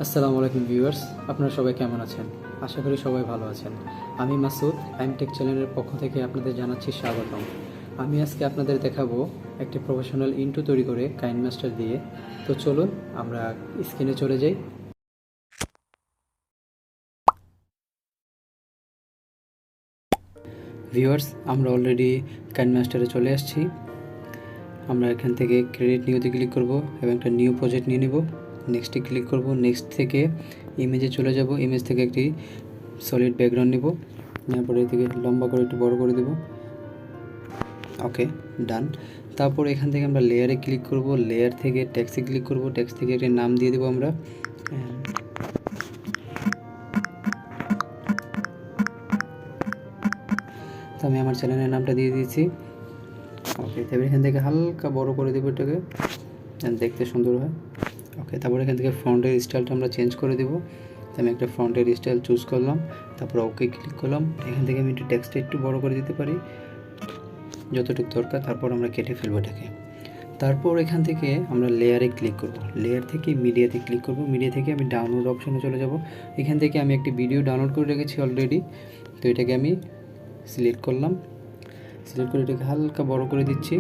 আসসালামু আলাইকুম ভিউয়ার্স, আপনারা সবাই কেমন আছেন? আশা করি সবাই ভালো আছেন। আমি মাসুদ, টেক চ্যানেলের পক্ষ থেকে আপনাদের জানাচ্ছি স্বাগতম। আমি আজকে আপনাদের দেখাবো একটি প্রফেশনাল ইন্ট্রো তৈরি করে কাইনমাস্টার দিয়ে। তো চলুন আমরা স্ক্রিনে চলে যাই। ভিউয়ার্স, আমরা অলরেডি কাইনমাস্টারে চলে আসছি। আমরা এখান থেকে ক্রেডিট নিউতে ক্লিক করব এবং একটা নিউ প্রজেক্ট নিয়ে নেব। নেক্সটে ক্লিক করব। নেক্সট থেকে ইমেজে চলে যাব। ইমেজ থেকে একটি সলিড ব্যাকগ্রাউন্ড নেব, নেওয়ার পরে এদিকে লম্বা করে একটু বড় করে দেব। ওকে, ডান। তারপর এখান থেকে আমরা লেয়ারে ক্লিক করব। লেয়ার থেকে টেক্সটে ক্লিক করব। টেক্সট থেকে একটি নাম দিয়ে দেবো আমরা। তো আমি আমার চ্যানেলের নামটা দিয়ে দিয়েছি। ওকে, তারপর এখান থেকে হালকা বড় করে দেবো এটাকে, দেখতে সুন্দর হয়। ওকে, তারপর এখান থেকে ফন্টের স্টাইলটা আমরা চেঞ্জ করে দেবো। তো আমি একটা ফন্টের স্টাইল চুজ করলাম, তারপর ওকে ক্লিক করলাম। এখান থেকে আমি একটু টেক্সটটা একটু বড় করে দিতে পারি যতটুকু দরকার। তারপর আমরা কেটে ফেলবো এটাকে। তারপর এখান থেকে আমরা লেয়ারে ক্লিক করব। লেয়ার থেকে মিডিয়াতে ক্লিক করব। মিডিয়া থেকে আমি ডাউনলোড অপশনে চলে যাব। এখান থেকে আমি একটি ভিডিও ডাউনলোড করে রেখেছি অলরেডি। তো এটাকে আমি সিলেক্ট করলাম। সিলেক্ট করে এটাকে হালকা বড় করে দিচ্ছি।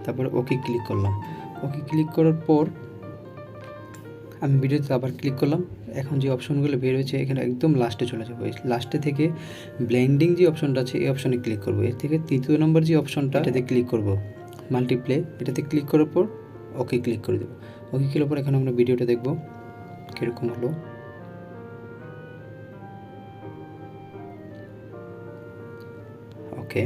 তারপরে ওকে ক্লিক করলাম। ওকে ক্লিক করার পর আমি ভিডিওতে আবার ক্লিক করলাম। এখন যে অপশনগুলো বের হয়েছে এখানে একদম লাস্টে চলে যাবো। লাস্টে থেকে ব্লেন্ডিং যে অপশনটা আছে এই অপশনে ক্লিক করব। এর থেকে তৃতীয় নম্বর যে অপশনটা এটাতে ক্লিক করব, মাল্টিপ্লে। এটাতে ক্লিক করার পর ওকে ক্লিক করে দেবো। ওকে ক্লিক করার পর এখন আমরা ভিডিওটা দেখব কীরকম হলো। ওকে,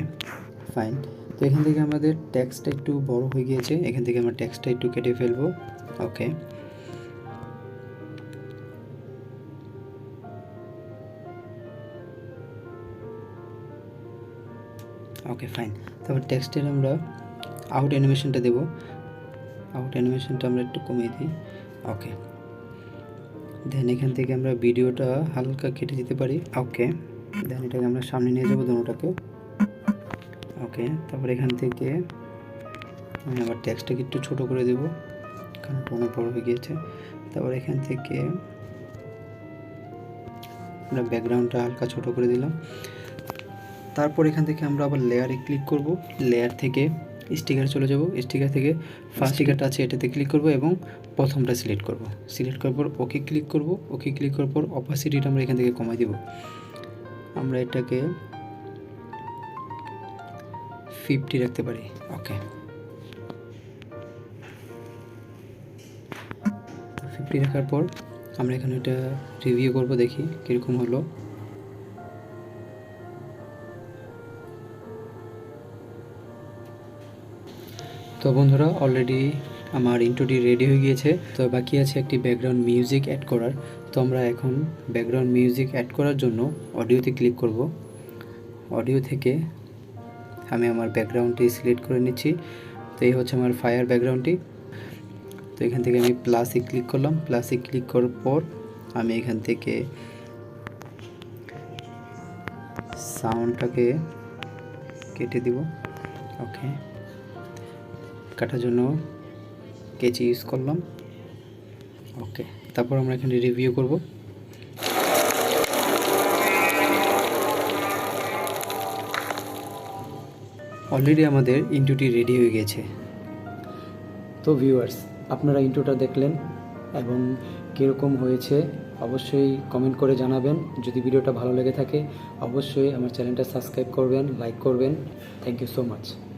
ফাইন। তো এখান থেকে আমাদের টেক্সটটা একটু বড় হয়ে গিয়েছে। এখান থেকে আমরা টেক্সটটা একটু কেটে ফেলবো। ওকে, ওকে, ফাইন। তারপর টেক্সটের আমরা আউট অ্যানিমেশনটা দেব। আউট অ্যানিমেশনটা আমরা একটু কমিয়ে দিই। ওকে, দেন এখান থেকে আমরা ভিডিওটা হালকা কেটে দিতে পারি। ওকে, দেন এটাকে আমরা সামনে নিয়ে যাবো দুটোটাকে। ওকে, তারপর এখান থেকে আমি আবার টেক্সটটাকে একটু ছোটো করে দেব, কারণ অনেক বড় হয়ে গিয়েছে। তারপর এখান থেকে আমরা ব্যাকগ্রাউন্ডটা হালকা ছোটো করে দিলাম। তারপর এখান থেকে আমরা আবার লেয়ারে ক্লিক করব। লেয়ার থেকে স্টিকার চলে যাব। স্টিকার থেকে ফার্স্ট স্টিকারটা আছে এটাতে ক্লিক করব এবং প্রথমটা সিলেক্ট করব। সিলেক্ট করার পর ওকে ক্লিক করব। ওকে ক্লিক করার পর অপাসিটিটা আমরা এখান থেকে কমাই দেব। আমরা এটাকে 50 রাখতে পারি। ওকে, 50 রাখার পর আমরা এখানে এটা রিভিউ করব, দেখি কীরকম হলো। তো বন্ধুরা, অলরেডি আমার ইন্ট্রোটি রেডি হয়ে গিয়েছে। তো বাকি আছে একটি ব্যাকগ্রাউন্ড মিউজিক অ্যাড করার। তো আমরা এখন ব্যাকগ্রাউন্ড মিউজিক অ্যাড করার জন্য অডিওতে ক্লিক করব। অডিও থেকে আমি আমার ব্যাকগ্রাউন্ডটি সিলেক্ট করে নিচ্ছি। তো এই হচ্ছে আমার ফায়ার ব্যাকগ্রাউন্ডটি। তো এখান থেকে আমি প্লাসে ক্লিক করলাম। প্লাসে ক্লিক করার পর আমি এখান থেকে সাউন্ডটাকে কেটে দিব। ওকে, কাটার জন্য কেচি ইউজ করলাম। ওকে, তারপর আমরা এখানে রিভিউ করব। অলরেডি আমাদের ইন্ট্রোটি রেডি হয়ে গেছে। তো ভিউয়ার্স, আপনারা ইন্ট্রোটা দেখলেন এবং কীরকম হয়েছে অবশ্যই কমেন্ট করে জানাবেন। যদি ভিডিওটা ভালো লেগে থাকে অবশ্যই আমার চ্যানেলটা সাবস্ক্রাইব করবেন, লাইক করবেন। Thank you so much.